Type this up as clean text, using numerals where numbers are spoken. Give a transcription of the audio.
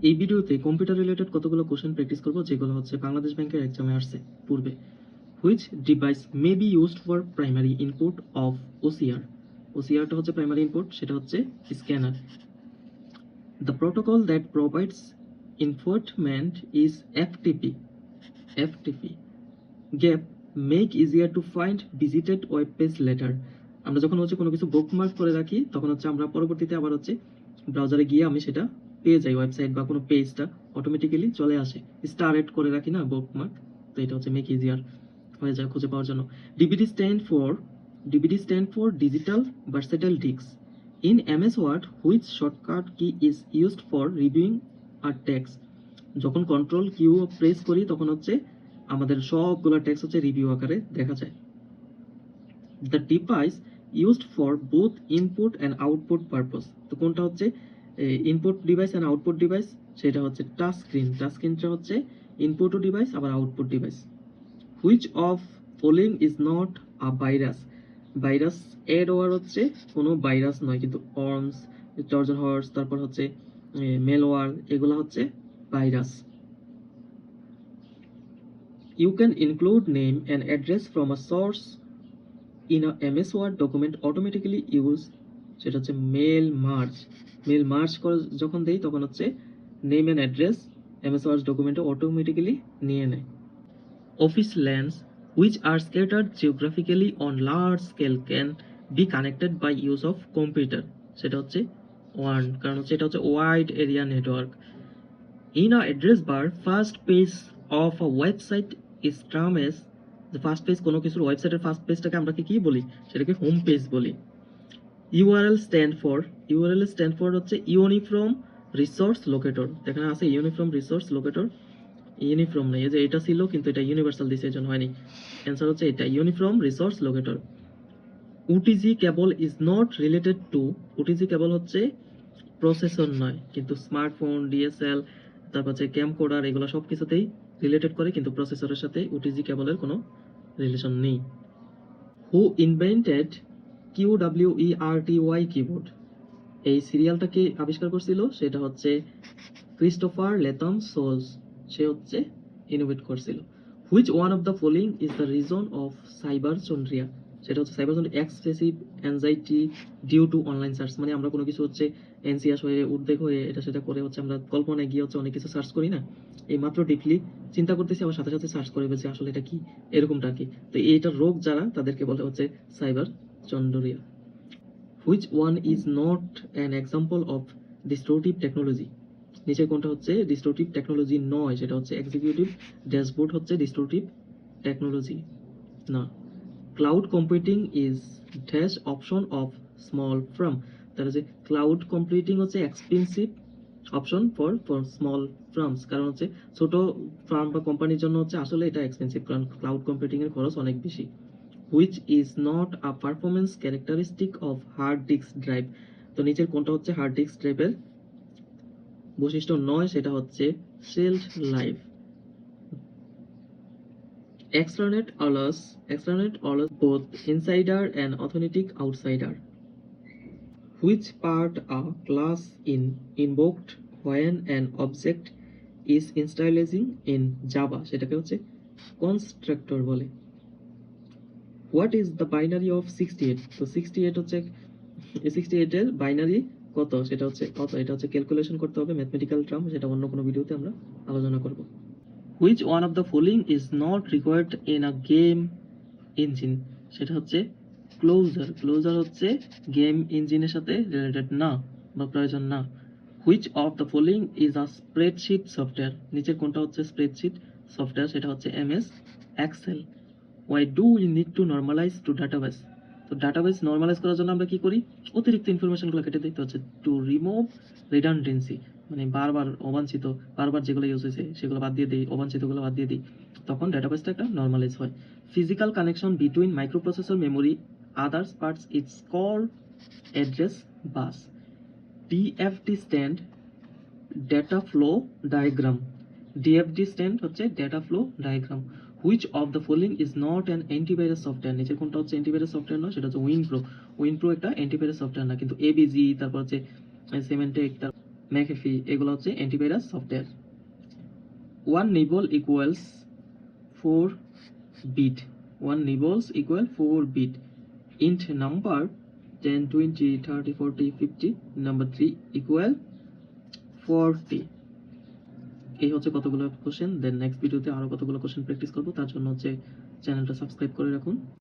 এই ভিডিওতে computer related কতগুলো কোশ্চেন প্র্যাকটিস করব যেগুলো হচ্ছে বাংলাদেশ ব্যাংকের এক্সামে আসছে পূর্বে। Which device may be used for primary input of OCR? ওসিআরটা হচ্ছে প্রাইমারি ইনপুট, সেটা হচ্ছে scanner. The protocol that provides infotainment is FTP. FTP gap make easier to find visited web page later. আমরা যখন হচ্ছে কোনো কিছু বুকমার্ক করে রাখি তখন হচ্ছে আমরা পরবর্তীতে আবার হচ্ছে ব্রাউজারে গিয়ে আমি সেটা পেয়ে যাই, ওয়েবসাইট বা কোনো পেজটা অটোমেটিক্যালি চলে আসে। স্টার এড করে রাখি না বুকমার্ক, তো এটা হচ্ছে মেক ইজিয়ার হয়ে যায় খুঁজে পাওয়ার জন্য। DVD stand for digital versatile disc. In MS Word which shortcut key is used for reviewing আর টেক্সট? যখন কন্ট্রোল কিউ প্রেস করি তখন হচ্ছে আমাদের সবগুলো টেক্সট হচ্ছে রিভিউ আকারে দেখা যায়। The device used for both input and output purpose. তো কোনটা হচ্ছে input device and output device? সেটা হচ্ছে টাচ স্ক্রিন। টাচ স্ক্রিনটা হচ্ছে ইনপুটও ডিভাইস আবার output device. Which of following is not a virus? Virus adware হচ্ছে কোনো ভাইরাস নয়, কিন্তু অর্মস, ট্রোজান হর্স, তারপর হচ্ছে মেলওয়ার, এগুলো হচ্ছে virus. You can include name and address from a source in a MS Word document automatically use, সেটা হচ্ছে মেল মার্জ। মেল মার্জ যখন দেই তখন হচ্ছে name and address MS Word ডকুমেন্টে অটোমেটিক্যালি নিয়ে নেয়। Office lands which are scattered geographically on large scale can be connected by use of computer, সেটা হচ্ছে ওয়ান, কারণ হচ্ছে এটা হচ্ছে wide area network. In a address bar, first page of a website is termed as the first page। কোনো কিছুর ওয়েবসাইটের first পেজটাকে আমরা কি বলি? সেটাকে হোম পেজ বলি। ইউআরএল স্ট্যান্ড ফর হচ্ছে ইউনিফর্ম রিসোর্স লোকেটর। এখানে আছে ইউনিফর্ম রিসোর্স লোকেটর, ইউনিফর্ম নেই, এই যে এটা ছিল কিন্তু এটা ইউনিভার্সাল দিছে এজন্য হয়নি। অ্যান্সার হচ্ছে এটা uniform resource locator. OTG cable is not related to, OTG কেবল হচ্ছে প্রসেসর নয়, কিন্তু স্মার্টফোন, ডিএসএল, তারপর হচ্ছে ক্যামকোডার, এগুলো সব কিছুতেই রিলেটেড করে, কিন্তু প্রসেসরের সাথে ওটিজি কেবলের কোনো রিলেশন নেই। হু ইনভেন্টেড QWERTY কিবোর্ড? এই সিরিয়ালটাকে আবিষ্কার করছিল সেটা হচ্ছে ক্রিস্টোফার লেথম সোলস, সে হচ্ছে ইনোভেট করছিল। Which one of the following is the reason of cyberchondria? সেটা হচ্ছে cyberchondria excessive anxiety due to online search. মানে আমরা কোনো কিছু হচ্ছে এনসিয়াস হয়ে উদ্বেগ হয়ে এটা সেটা করে হচ্ছে আমরা কল্পনায় গিয়ে হচ্ছে অনেক কিছু সার্চ করি না, এই মাত্র ডিপলি চিন্তা করতেছি আবার সাথে সাথে সার্চ করে বলছি আসলে এটা কি, এরকমটা কি। তো এইটার রোগ যারা তাদেরকে বলে হচ্ছে cyberchondria. Which one is not an example of destructive technology? নিচে কোনটা হচ্ছে ডিস্ট্রকটিভ টেকনোলজি নয়? সেটা হচ্ছে এক্সিকিউটিভ ড্যাশবোর্ড হচ্ছে ডিস্ট্রকটিভ টেকনোলজি না। Cloud computing is dash option of small firm. তাহলে যে ক্লাউড কম্পিউটিং হচ্ছে expensive option for small firms, কারণ হচ্ছে ছোট ফার্ম বা কোম্পানির জন্য হচ্ছে আসলে এটা এক্সপেন্সিভ, কারণ ক্লাউড কম্পিউটিং এর খরচ অনেক বেশি। Which is not a performance characteristic of hard disk drive? তো নিচের কোনটা হচ্ছে হার্ড ডিস্ক ড্রাইভের বৈশিষ্ট্য নয়? সেটা হচ্ছে shelf life. Extranet allows both insider and authentic outsider. Which part a class in invoked when an object is initializing in Java? সেটাকে হচ্ছে constructor বলে। What is the binary of 68? তো 68 হচ্ছে 68 এর বাইনারি কত? সেটা হচ্ছে কত, এটা হচ্ছে ক্যালকুলেশন করতে হবে, ম্যাথমেটিক্যাল টার্ম, সেটা অন্য কোনো ভিডিওতে আমরা আলোচনা করব। Which one of the following is not required in a game engine? সেটা হচ্ছে ক্লোজার হচ্ছে গেম ইঞ্জিনের সাথে রিলেটেড না বা প্রয়োজন না। Which of the following is a spreadsheet software? নিচের কোনটা হচ্ছে স্প্রেডশিট সফটওয়্যার? সেটা হচ্ছে MS Excel. Why do we need to normalize to database? তো ডাটাবেস নরমালাইজ করার জন্য আমরা কি করি? অতিরিক্ত ইনফরমেশনগুলো কেটে দিতে হচ্ছে টু রিমুভ রিডান্ডেন্সি, মানে বারবার যেগুলো ইউজ হয়েছে সেগুলো বাদ দিয়ে দিই, অবাঞ্ছিতগুলো বাদ দিয়ে দিই, তখন ডাটাবেসটা একটা নরমালাইজ হয়। Physical connection between microprocessor memory others parts it's called address bus. DFD stand data flow diagram. DFD stand হচ্ছে data flow diagram. Which of the following is not an antivirus software? নিচের কোনটা হচ্ছে antivirus software নয়? সেটা হচ্ছে উইনপ্রো একটা antivirus software না, কিন্তু এবিজি, তারপর হচ্ছে সিমেন্টেক, ম্যাকেফি এগুলো হচ্ছে antivirus software. 1 nibble equals 4 bit. 1 nibbles equal 4 bit. Int number 10, 20, 30, 40, 50. Number 3 equal 40. এই হচ্ছে কতগুলো কোশ্চেন। দেন নেক্সট ভিডিওতে আরো কতগুলো কোশ্চেন প্র্যাকটিস করবো, তার জন্য হচ্ছে চ্যানেলটা সাবস্ক্রাইব করে রাখুন।